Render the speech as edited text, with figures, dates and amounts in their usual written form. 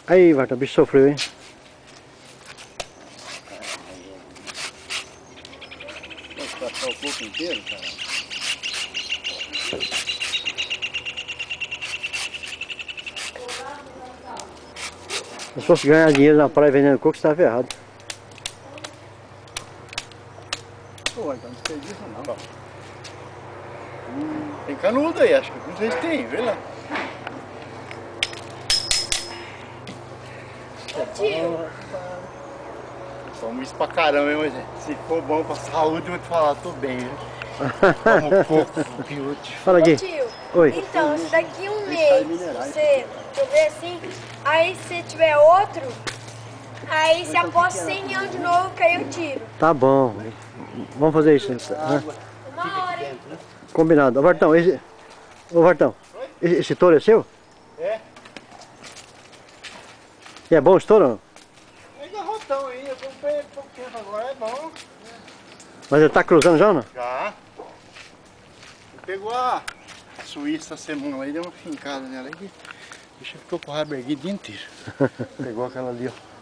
Aí, Vartão, o bicho sofreu, hein? Posso passar o coco inteiro, cara? Se fosse ganhar dinheiro na praia vendendo coco, você estava errado. Pô, então não desperdiça não. Tem canudo aí, acho que não sei se tem, vê lá. Tio. Somos isso pra caramba, hein, Moisés? Se for bom pra saúde, eu vou te falar, tô bem, viu? Como coco, que útil. Fala aqui. Tio, Oi. então, se daqui um mês você chover assim, aí se tiver outro, aí você aposta 100 anos de novo que aí eu tiro. Tá bom. Vamos fazer isso. Né? Uma hora, hein? Combinado. Ô, Vartão, Ô, Vartão, esse touro é seu? É? E é bom esse touro ou não? É garrotão aí, eu comprei ele pouco tempo agora, é bom. Mas ele tá cruzando já ou não? Já. Pegou a Suíça essa semana aí, deu uma fincada nela aí. O bicho ficou com o rabo erguido o dia inteiro. Pegou aquela ali, ó.